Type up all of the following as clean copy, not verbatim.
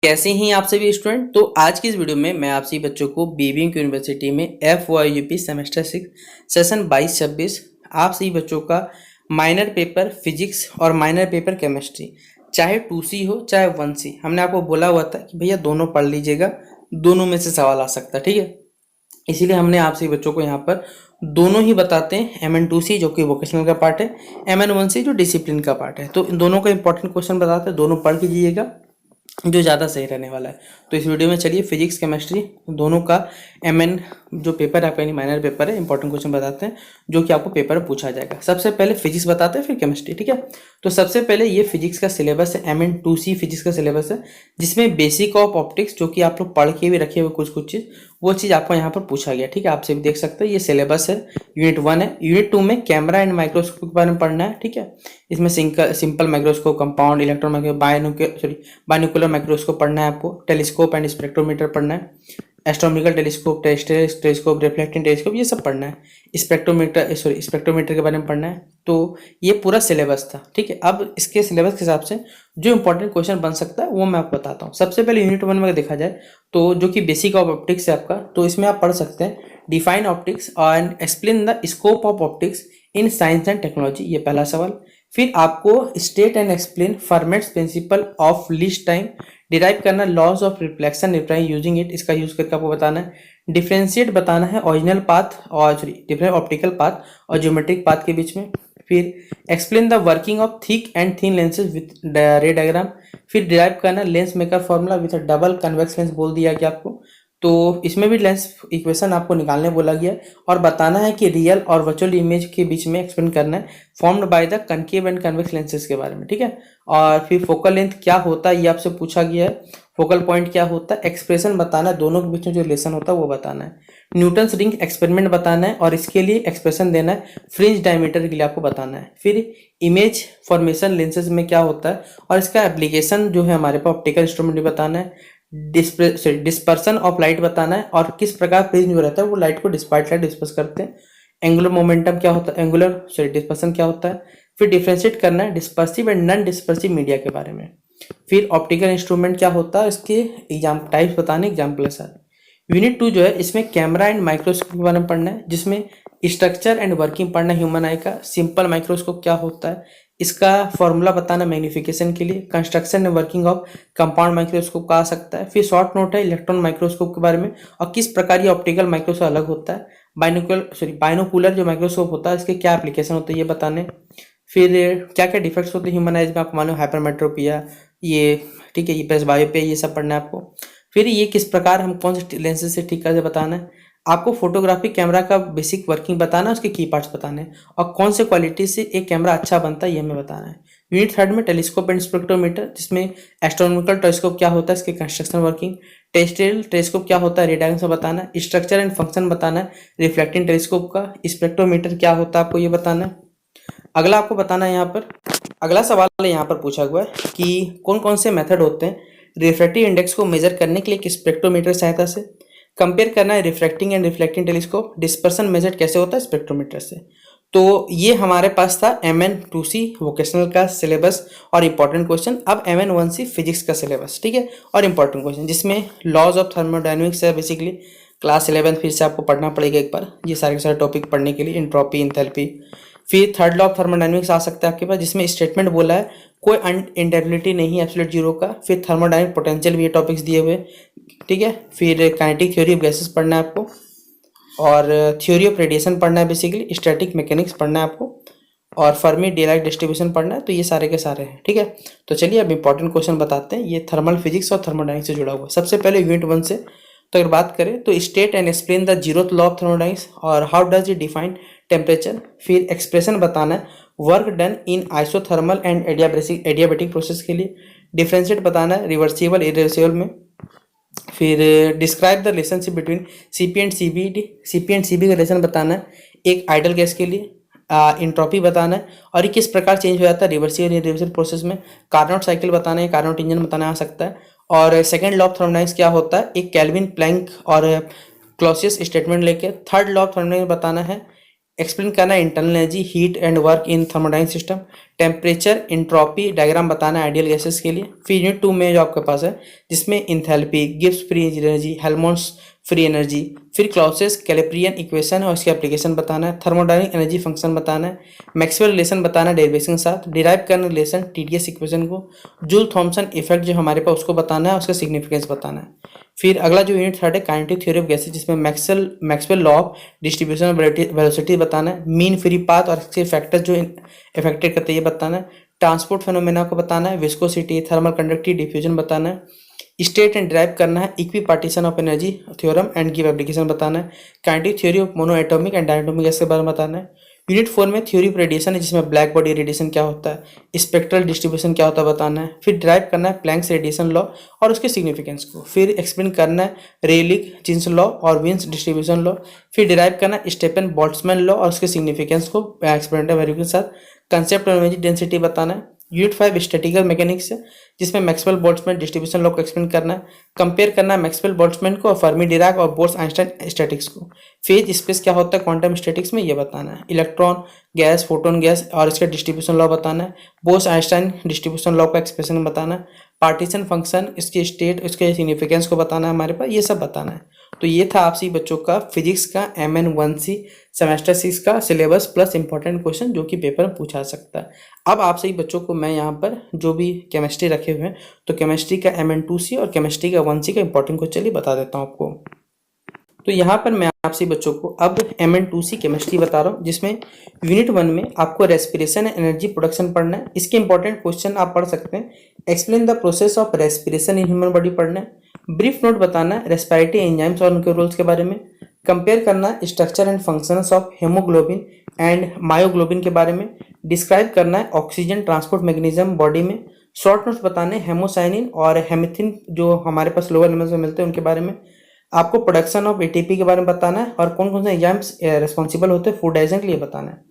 कैसे हैं आप सभी स्टूडेंट। तो आज की इस वीडियो में मैं आप सभी बच्चों को बीबीएम यूनिवर्सिटी में FYUP सेमेस्टर 6 सेशन 22-26 आप सभी बच्चों का माइनर पेपर फिजिक्स और माइनर पेपर केमिस्ट्री, चाहे 2C हो चाहे 1C, हमने आपको बोला हुआ था कि भैया दोनों पढ़ लीजिएगा, दोनों में से सवाल आ सकता है। ठीक है, इसीलिए हमने आप सभी बच्चों को यहाँ पर दोनों ही बताते हैं। MN2C जो कि वोकेशनल का पार्ट है, MN1C जो डिसिप्लिन का पार्ट है। तो इन दोनों का इंपॉर्टेंट क्वेश्चन बताते हैं, दोनों पढ़ लीजिएगा जो ज़्यादा सही रहने वाला है। तो इस वीडियो में चलिए फिजिक्स केमिस्ट्री दोनों का MN जो पेपर है आपका, यानी माइनर पेपर है, इंपॉर्टेंट क्वेश्चन बताते हैं जो कि आपको पेपर में पूछा जाएगा। सबसे पहले फिजिक्स बताते हैं फिर केमिस्ट्री। ठीक है, तो सबसे पहले ये फिजिक्स का सिलेबस है, MN2C फिजिक्स का सिलेबस है, जिसमें बेसिक ऑफ ऑप्टिक्स जो कि आप लोग पढ़ के भी रखे हुए कुछ चीज़, वो चीज़ आपको यहाँ पर पूछा गया। ठीक है, आपसे भी देख सकते हैं ये सिलेबस है। यूनिट 1 है। यूनिट 2 में कैमरा एंड माइक्रोस्कोप के बारे में पढ़ना है। ठीक है, इसमें simple microscope, compound, electron microscope, binocular microscope पढ़ना है आपको, टेलीस्कोप एंड स्पेक्ट्रोमीटर पढ़ना है, astronomical telescope, telescope, reflecting telescope, ये सब पढ़ना है। स्पेक्ट्रोमीटर के बारे में पढ़ना है। तो ये पूरा सिलेबस था। ठीक है, अब इसके सिलेबस के हिसाब से जो इंपॉर्टेंट क्वेश्चन बन सकता है वो मैं आपको बताता हूँ। सबसे पहले यूनिट 1 में अगर देखा जाए तो जो कि बेसिक ऑफ ऑप्टिक्स है आपका, तो इसमें आप पढ़ सकते हैं define optics and explain the scope of optics in science and technology, ये पहला सवाल। फिर आपको state and explain Fermat's principle of least time, derive करना laws of reflection refraction using it, इसका यूज करके आपको बताना है। डिफ्रेंशिएट बताना है ओरिजिनल पाथ और डिफरेंट ऑप्टिकल पाथ और ज्योमेट्रिक पाथ के बीच में। फिर explain the working of thick and thin lenses with ray diagram. फिर डिराइव करना lens maker formula with double convex lens बोल दिया गया आपको, तो इसमें भी लेंस इक्वेशन आपको निकालने बोला गया और बताना है कि रियल और वर्चुअल इमेज के बीच में एक्सप्लेन करना है formed by the concave and convex lenses के बारे में। ठीक है, और फिर फोकल लेंथ क्या होता है ये आपसे पूछा गया है, फोकल पॉइंट क्या होता है, एक्सप्रेशन बताना है, दोनों के बीच में जो रिलेशन होता है वो बताना है, न्यूटन्स रिंग एक्सपेरिमेंट बताना है और इसके लिए एक्सप्रेशन देना है, फ्रिंज डायमीटर के लिए आपको बताना है। फिर इमेज फॉर्मेशन लेंसेज में क्या होता है और इसका एप्लीकेशन जो है हमारे पास ऑप्टिकल इंस्ट्रूमेंट बताना है, डिस्पर्सन ऑफ लाइट बताना है और किस प्रकार प्रिज्म जो रहता है वो लाइट को डिस्पर्ट लाइट डिस्पर्स करते हैं, एंगुलर मोमेंटम क्या होता है, डिस्पर्सन क्या होता है। फिर डिफ्रेंशिएट करना है dispersive and non dispersive media के बारे में। फिर ऑप्टिकल इंस्ट्रूमेंट क्या होता है, इसके एग्जाम टाइप्स बताने, एग्जाम्पल सर। यूनिट 2 जो है इसमें कैमरा एंड माइक्रोस्कोप के बारे में पढ़ना है, जिसमें स्ट्रक्चर एंड वर्किंग पढ़ना है ह्यूमन आई का, सिंपल माइक्रोस्कोप क्या होता है इसका फॉर्मूला बताना मैग्निफिकेशन के लिए, construction and working of compound microscope का आ सकता है। फिर शॉर्ट नोट है इलेक्ट्रॉन माइक्रोस्कोप के बारे में और किस प्रकार ये ऑप्टिकल माइक्रोस्कोप अलग होता है, बाइनोकुलर जो माइक्रोस्कोप होता है इसके क्या एप्लीकेशन होते हैं ये बताने। फिर क्या क्या डिफेक्ट्स होते हैं ह्यूमन आइज में, आपको मालूम हाइपरमेट्रोपिया ये, ठीक है, ये प्लस बायोपिया, ये सब पढ़ना है आपको। फिर ये किस प्रकार हम कौन से लेंसेज से ठीक करके बताना है, आपको फोटोग्राफी कैमरा का बेसिक वर्किंग बताना है, उसके की पार्ट्स बताने हैं और कौन से क्वालिटी से एक कैमरा अच्छा बनता है ये हमें बताना है। यूनिट 3 में टेलीस्कोप एंड स्पेक्ट्रोमीटर, जिसमें एस्ट्रोनॉमिकल टेलीस्कोप क्या होता है इसके कंस्ट्रक्शन वर्किंग, टेरेस्ट्रियल टेलीस्कोप क्या होता है रेडियन से बताना है, स्ट्रक्चर एंड फंक्शन बताना है रिफ्लेक्टिंग टेलीस्कोप का, स्पेक्ट्रोमीटर क्या होता है आपको ये बताना है। अगला आपको बताना है यहाँ पर, अगला सवाल यहाँ पर पूछा हुआ है कि कौन कौन से मेथड होते हैं रिफ्रैक्टिव इंडेक्स को मेजर करने के लिए एक स्पेक्ट्रोमीटर सहायता से, कंपेयर करना है refracting and reflecting telescope, dispersion measure कैसे होता है स्पेक्ट्रोमीटर से। तो ये हमारे पास था MN2C वोकेशनल का सिलेबस और इंपॉर्टेंट क्वेश्चन। अब MN1C फिजिक्स का सिलेबस, ठीक है, और इंपॉर्टेंट क्वेश्चन जिसमें लॉज ऑफ थर्मोडायनेमिक्स है बेसिकली, क्लास 11 फिर से आपको पढ़ना पड़ेगा एक बार ये सारे के सारे टॉपिक पढ़ने के लिए, एंट्रोपी, एंथैल्पी। फिर थर्ड लॉ ऑफ थर्मोडायनेमिक्स आ सकता है आपके पास, जिसमें स्टेटमेंट बोला है कोई अनइंटेग्रेबिलिटी नहीं है एब्सोल्यूट जीरो का। फिर थर्मोडायनेमिक पोटेंशियल भी ये टॉपिक्स दिए हुए, ठीक है। फिर काइनेटिक थ्योरी ऑफ गैसेस पढ़ना है आपको और थ्योरी ऑफ रेडिएशन पढ़ना है, बेसिकली स्टैटिक मैकेनिक्स पढ़ना है आपको और फर्मी डिराक डिस्ट्रीब्यूशन पढ़ना है। तो ये सारे के सारे हैं, ठीक है। तो चलिए अब इंपॉर्टेंट क्वेश्चन बताते हैं, ये थर्मल फिजिक्स और थर्मोडायनेमिक्स से जुड़ा हुआ। सबसे पहले यूनिट 1 से तो अगर बात करें तो state and explain the zeroth law of thermodynamics और how does it define temperature. फिर एक्सप्रेशन बताना है work done in isothermal and adiabatic process के लिए, डिफरेंशिएट बताना है रिवर्सिबल इरिवर्सिबल में। फिर describe the relationship between C P and C B का रिलेशन बताना है एक आइडल गैस के लिए, इंट्रोपी बताना है और ये किस प्रकार चेंज हो जाता है रिवर्सिबल इरिवर्सिबल प्रोसेस में, कार्नोट साइकिल बताना है, कार्नोट इंजन बताना आ सकता है। और सेकंड लॉ ऑफ थर्मोडायनेमिक्स क्या होता है, एक कैल्विन प्लैंक और क्लॉसियस स्टेटमेंट लेके। थर्ड लॉ ऑफ थर्मोडायनेमिक्स बताना है एक्सप्लेन करना है internal energy, heat and work in thermodynamic system, temperature, entropy diagram बताना है आइडियल गैसेस के लिए। फिर यूनिट 2 में जो आपके पास है जिसमें enthalpy, Gibbs free energy, Helmholtz free energy, फिर क्लॉसेस, कैलिब्रियन इक्वेशन और उसकी एप्लीकेशन बताना है, थर्मोडायनामिक एनर्जी फंक्शन बताना है, मैक्सवेल रिलेशन बताना है डेरिवेशन के साथ, डिराइव करना रिलेशन टीडीएस इक्वेशन को, जूल थॉमसन इफेक्ट जो हमारे पास उसको बताना है, उसका सिग्निफिकेंस बताना है। फिर अगला जो यूनिट थर्ड है काइनेटिक थ्योरी ऑफ गैसेस, जिसमें Maxwell law of distribution of velocity बताना है, मीन फ्री पाथ और इसके फैक्टर्स जो इफेक्टेड करते हैं ये बताना है, ट्रांसपोर्ट फेनोमेना को बताना है, विस्कोसिटी, थर्मल कंडक्टिविटी, डिफ्यूजन बताना है, स्टेट एंड ड्राइव करना है, equi partition of energy theorem and give application बताना है, kinetic theory of mono atomic and diatomic gas के बारे में बताना है। यूनिट 4 में थ्योरी ऑफ रेडिएशन है, जिसमें ब्लैक बॉडी रेडिएशन क्या होता है, स्पेक्ट्रल डिस्ट्रीब्यूशन क्या होता है बताना है। फिर ड्राइव करना है प्लैंक्स रेडिएशन लॉ और उसके सिग्निफिकेंस को। फिर एक्सप्लेन करना है रेयलिग जीन्स लॉ और विन्स डिस्ट्रीब्यूशन लॉ। फिर डिराइव करना है स्टेफन बोल्ट्जमैन लॉ और उसके सिग्निफिकेंस को एक्सपेरिमेंटल वैल्यू के साथ। कंसेप्ट ऑफ एनर्जी डेंसिटी बताना है। यूनिट 5 स्टैटिकल मैकेनिक्स है, जिसमें मैक्सवेल बोल्ट्जमैन डिस्ट्रीब्यूशन लॉ को एक्सप्लेन करना है, कंपेयर करना है मैक्सवेल बोल्ट्जमैन को और फर्मी डिराक और बोर्स आइंस्टाइन स्टैटिक्स को। फेज स्पेस क्या होता है क्वांटम स्टैटिक्स में ये बताना है। इलेक्ट्रॉन गैस, फोटोन गैस और इसका डिस्ट्रीब्यूशन लॉ बताना है। बोर्स आइंस्टाइन डिस्ट्रीब्यूशन लॉ का एक्सप्रेशन बताना है। पार्टीशन फंक्शन, इसकी स्टेट, इसके सिग्निफिकेंस को बताना है हमारे पास, ये सब बताना है। तो ये था आपसी बच्चों का फिजिक्स का MN1C सेमेस्टर 6 का सिलेबस प्लस इंपॉर्टेंट क्वेश्चन जो कि पेपर में पूछा सकता है। अब आप सही बच्चों को मैं यहाँ पर जो भी केमिस्ट्री रखे हुए हैं तो केमिस्ट्री का MN2C और केमिस्ट्री का 1C का इंपॉर्टेंट क्वेश्चन चलिए बता देता हूँ आपको। तो यहाँ पर मैं आपसे बच्चों को अब MN2C केमिस्ट्री बता रहा हूँ, जिसमें यूनिट 1 में आपको रेस्पिरेशन एंड एनर्जी प्रोडक्शन पढ़ना है। इसके इंपॉर्टेंट क्वेश्चन आप पढ़ सकते हैं। Explain the process of respiration in human body पढ़ना है। ब्रीफ नोट बताना है रेस्पिरेटरी एंजाइम्स और उनके रोल्स के बारे में। कंपेयर करना structure and functions of haemoglobin and myoglobin के बारे में। डिस्क्राइब करना है ऑक्सीजन ट्रांसपोर्ट मैकेनिज्म बॉडी में। शॉर्ट नोट्स बताने हेमोसाइनिन और हेमिथिन जो हमारे पास लोअर लेवल्स में मिलते हैं उनके बारे में। आपको प्रोडक्शन ऑफ ATP के बारे में बताना है और कौन कौन से एंजाइम्स रिस्पॉन्सिबल होते हैं फूड डाइजेशन के लिए बताना है।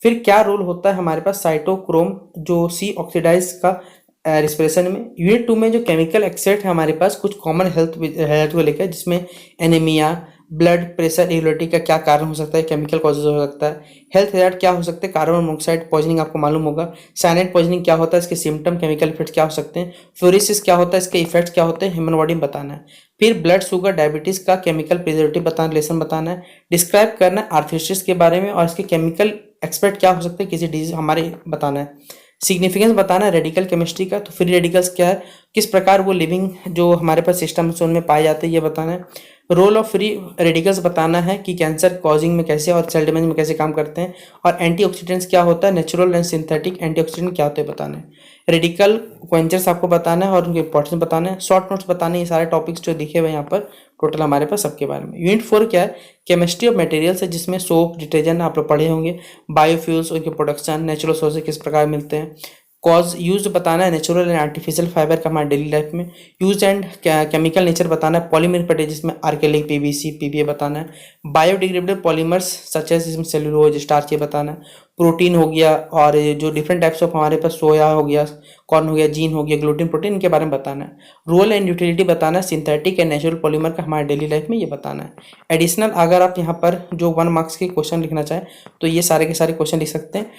फिर क्या रोल होता है हमारे पास साइटोक्रोम जो C ऑक्सीडाइज का रिस्पिरेशन में। यूनिट 2 में जो केमिकल एक्सेट है हमारे पास कुछ कॉमन हेल्थ को लेकर, जिसमें एनीमिया, ब्लड प्रेशर इरेगुलरिटी का क्या कारण हो सकता है, केमिकल कॉजेज हो सकता है। हेल्थ हैजार्ड क्या हो सकते हैं, कार्बन मोनोऑक्साइड पॉइजनिंग आपको मालूम होगा। साइनाइड पॉइजनिंग क्या होता है, इसके सिम्टम, केमिकल इफेक्ट क्या हो सकते हैं। फ्लोरिसिस क्या होता है, इसके इफेक्ट्स क्या होते हैं, ह्यूमन बॉडी में बताना है। फिर ब्लड शुगर डायबिटीज का केमिकल प्रिजर्वेटिव बताना, रिलेशन बताना है। डिस्क्राइब करना आर्थराइटिस के बारे में और इसके केमिकल एक्सपर्ट क्या हो सकते हैं किसी डिजीज हमारे बताना है। सिग्निफिकेंस बताना है रेडिकल केमिस्ट्री का, तो फ्री रेडिकल्स क्या है, किस प्रकार वो लिविंग जो हमारे पास सिस्टम है उनमें पाए जाते हैं ये बताना है। रोल ऑफ फ्री रेडिकल्स बताना है कि कैंसर कॉजिंग में कैसे और सेल डैमेज में कैसे काम करते हैं। और एंटीऑक्सीडेंट्स क्या होता है, नेचुरल एंड सिंथेटिक एंटीऑक्सीडेंट क्या होते हैं बताना है। रेडिकल क्वेंचर्स आपको बताना है और उनके इंपॉर्टेंस बताना है। शॉर्ट नोट्स बताने ये सारे टॉपिक्स जो दिखे हुए यहाँ पर टोटल हमारे पास सबके बारे में। यूनिट 4 क्या है, केमिस्ट्री ऑफ मटेरियल्स है, जिसमें सोप, डिटर्जेंट आप लोग पढ़े होंगे। बायोफ्यूल्स, उनके प्रोडक्शन, नेचुरल सोर्सेज किस प्रकार मिलते हैं। कॉज यूज बताना है नेचुरल एंड आर्टिफिशियल फाइबर का हमारे डेली लाइफ में। यूज एंड केमिकल नेचर बताना है। पॉलीमर पटे जिसमें आर्केलिक, PVC, PPA बताना है। बायोडिग्रेडेबल पॉलीमर्स सच एज जिसमें सेलुलोज, स्टार्च ये बताना है। प्रोटीन हो गया और जो डिफरेंट टाइप्स ऑफ हमारे पास सोया हो गया, कॉर्न हो गया, जीन हो गया, ग्लूटेन, प्रोटीन, इनके बारे में बताना है। रोल एंड यूटिलिटी बताना है सिंथेटिक एंड नेचुरल पॉलीमर का हमारे डेली लाइफ में ये बताना है। एडिशनल अगर आप यहाँ पर जो 1 मार्क्स के क्वेश्चन लिखना चाहें तो ये सारे के सारे क्वेश्चन लिख सकते हैं।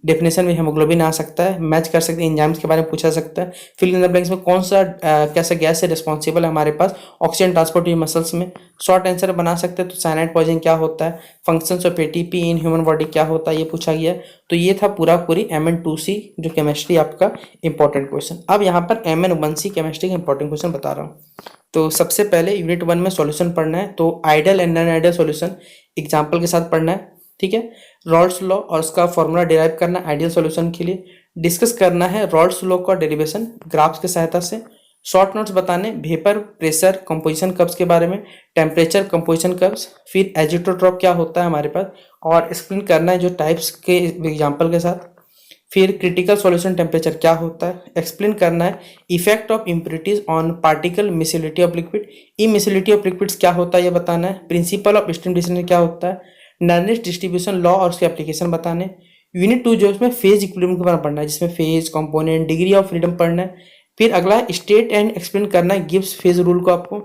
डेफिनेशन में हेमोग्लोबिन आ सकता है, मैच कर सकते हैं, एंजाइम्स के बारे में पूछा सकता है। फिल इन द ब्लैंक्स में कौन सा कैसा गैस से रिस्पॉन्सिबल है हमारे पास ऑक्सीजन ट्रांसपोर्ट मसल्स में। शॉर्ट आंसर बना सकते हैं तो साइनाइड पॉइजन क्या होता है, functions of ATP in human body क्या होता है ये पूछा गया। तो ये था पूरी MN2C जो केमिस्ट्री आपका इंपॉर्टेंट क्वेश्चन। अब यहाँ पर MN1C केमिस्ट्री का इंपॉर्टेंट क्वेश्चन बता रहा हूँ। तो सबसे पहले यूनिट 1 में सॉल्यूशन पढ़ना है, तो ideal and non ideal solution example के साथ पढ़ना है, ठीक है। रॉल्स लॉ और उसका फॉर्मूला डिराइव करना आइडियल सॉल्यूशन के लिए। डिस्कस करना है रॉल्स लॉ का डेरिवेशन ग्राफ्स की सहायता से। शॉर्ट नोट्स बताने वेपर, प्रेशर, कंपोजिशन कर्व्स के बारे में, टेम्परेचर, कंपोजिशन कर्व्स। फिर एजिटोट्रॉप क्या होता है हमारे पास और एक्सप्लेन करना है जो टाइप्स के एग्जांपल के साथ। फिर क्रिटिकल सॉल्यूशन टेम्परेचर क्या होता है, एक्सप्लेन करना है effect of impurities on particle miscibility of liquid, immiscibility of liquids क्या होता है ये बताना है। प्रिंसिपल ऑफ स्ट्रीम डिस्ट्रीब्यूशन क्या होता है, नॉर्मल डिस्ट्रीब्यूशन लॉ और उसके एप्लीकेशन बताने। यूनिट 2 जो इसमें फेज इक्विलिब्रियम के बारे में पढ़ना है, जिसमें phase, component, degree of freedom पढ़ना है। फिर अगला स्टेट एंड एक्सप्लेन करना है गिब्स फेज रूल को आपको।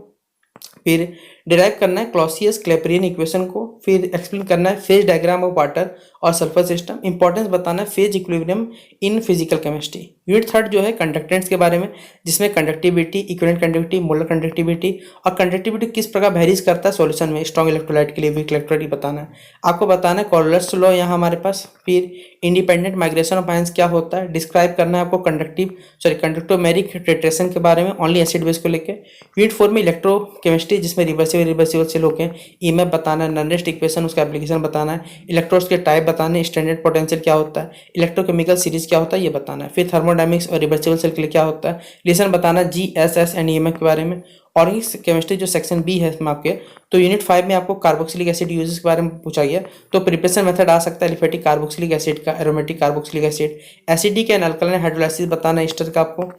फिर डिराइव करना है क्लॉसियस क्लैपेरियन इक्वेशन को, फिर एक्सप्लेन करना है फेज डायग्राम ऑफ वाटर और सल्फर सिस्टम, इंपॉर्टेंस बताना है phase equilibrium in physical chemistry. Unit third जो है कंडक्टेंट्स के बारे में, जिसमें conductivity, equivalent conductivity, molar conductivity और कंडक्टिविटी किस प्रकार वेरीज करता है सॉल्यूशन में स्ट्रॉन्ग इलेक्ट्रोलाइट के लिए वीक इलेक्ट्रोलाइट बताना है। आपको बताना है कॉलर्स लॉ यहाँ हमारे पास, फिर इंडिपेंडेंट माइग्रेशन ऑफ आयंस क्या होता है, डिस्क्राइब करना है आपको कंडक्टोमेरिक टिट्रेशन के बारे में ओनली एसिड बेस को लेकर। यूनिट 4 में इलेक्ट्रोकेमिस्ट्री, जिसमें रिवर्सिबल सेल होके ईएमएफ बताना है, नॉनरेस्ट इक्वेशन उसका एप्लीकेशन बताना है, इलेक्ट्रोड्स के टाइप बताना है, स्टैंडर्ड पोटेंशियल क्या होता है, इलेक्ट्रोकेमिकल सीरीज क्या होता है ये बताना है, फिर थर्मोडायनेमिक्स और रिवर्सिबल सेल के लिए क्या होता है, रिलेशन बताना GSS एंड ईएमएफ के बारे में। ऑर्गेनिक केमिस्ट्री जो सेक्शन बी है इसमें आपके, तो यूनिट 5 में आपको कार्बोक्सिलिक एसिड यूजेस के बारे में पूछा गया। तो प्रिपरेशन मेथड आ सकता है एलिफेटिक कार्बोक्सिलिक एसिड का, aromatic carboxylic acid, acidic and alkaline hydrolysis बताना है एस्टर का आपको,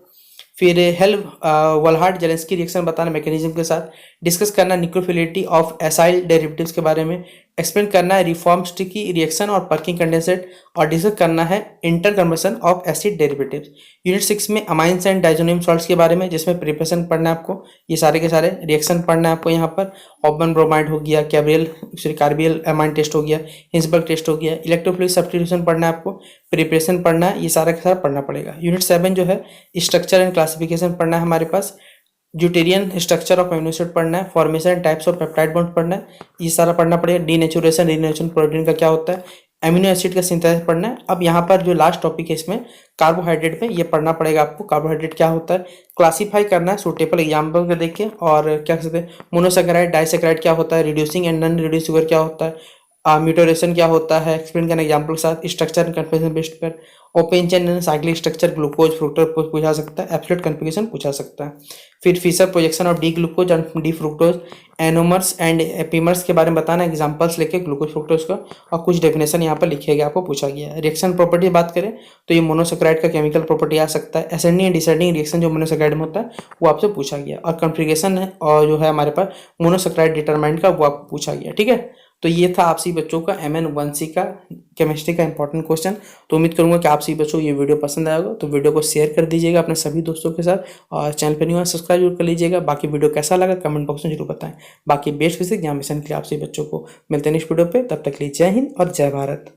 फिर वॉलहार्ट जेलेंस्की रिएक्शन बताना मैकेनिज्म के साथ, डिस्कस करना निक्रोफिलिटी ऑफ एसाइल डेरिवेटिव्स के बारे में, एक्सप्लेन करना है रिफॉर्म स्टिकी रिएक्शन और पर्किंग कंडेंसेट, और डिस्कस करना है इंटरकन्वर्सन ऑफ एसिड डेरिवेटिव्स। यूनिट 6 में अमाइंस एंड डाइजोनियम सॉल्ट्स के बारे में, जिसमें प्रिपरेशन पढ़ना है आपको, ये सारे के सारे रिएक्शन पढ़ना है आपको यहाँ पर, ऑबन ब्रोमाइड हो गया, कार्बियल अमाइन टेस्ट हो गया, हिंसबर्ग टेस्ट हो गया, इलेक्ट्रोफिलिक सब्स्टिट्यूशन पढ़ना है आपको, प्रिपरेशन पढ़ना है, ये सारा के सारा पढ़ना पड़ेगा। यूनिट 7 जो है स्ट्रक्चर एंड क्लासिफिकेशन पढ़ना है हमारे पास, ड्यूटेरियन स्ट्रक्चर ऑफ अमीनो एसिड पढ़ना है, formation types of peptide bond पढ़ना है, ये सारा पढ़ना पड़ेगा। डीनेचुरेशन रीनेचुरेशन प्रोटीन का क्या होता है, अमीनो एसिड का सिंथेसिस पढ़ना है। अब यहाँ पर जो लास्ट टॉपिक है इसमें कार्बोहाइड्रेट पे ये पढ़ना पड़ेगा आपको, कार्बोहाइड्रेट क्या होता है, क्लासीफाई करना है सूटेबल एग्जाम्पल को देख के, और क्या कहते हैं मोनोसेकेराइड डाइसेकेराइड क्या होता है, reducing and non reduce sugar क्या होता है, म्यूटेशन क्या होता है, एक्सप्लेन करना एग्जाम्पल के साथ, स्ट्रक्चर एंड कन्फर्मेशन बेस्ड पर, open chain and cyclic structure glucose fructose पूछा सकता है, एब्सोल्यूट कन्फिगरेशन पूछा सकता है। फिर Fischer projection of D glucose and D fructose, anomers and epimers के बारे में बताना एग्जांपल्स लेके ग्लूकोज फ्रुक्टोज का, और कुछ डेफिनेशन यहाँ पर लिखे गए आपको पूछा गया है। रिएक्शन प्रॉपर्टी बात करें तो ये मोनोसेकेराइड का केमिकल प्रॉपर्टी आ सकता है, एसेंडिंग एंड डिसेंडिंग रिएक्शन जो मोनोसेकेराइड में होता है वो आपसे पूछा गया, और कन्फिगरेशन है और जो है हमारे पास मोनोसेकेराइड डिटरमाइंड का वो आपको पूछा गया। ठीक है, तो ये था आप सभी बच्चों का MN1C का केमिस्ट्री का इंपॉर्टेंट क्वेश्चन। तो उम्मीद करूंगा कि आप सभी बच्चों को ये वीडियो पसंद आएगा, तो वीडियो को शेयर कर दीजिएगा अपने सभी दोस्तों के साथ, और चैनल पर नहीं हुआ सब्सक्राइब जरूर कर लीजिएगा। बाकी वीडियो कैसा लगा कमेंट बॉक्स में जरूर बताएं। बाकी बेस्ट फिजिक्स एग्जामिनेशन के लिए आप सभी बच्चों को मिलते हैं नेक्स्ट वीडियो पे, तब तक के लिए जय हिंद और जय भारत।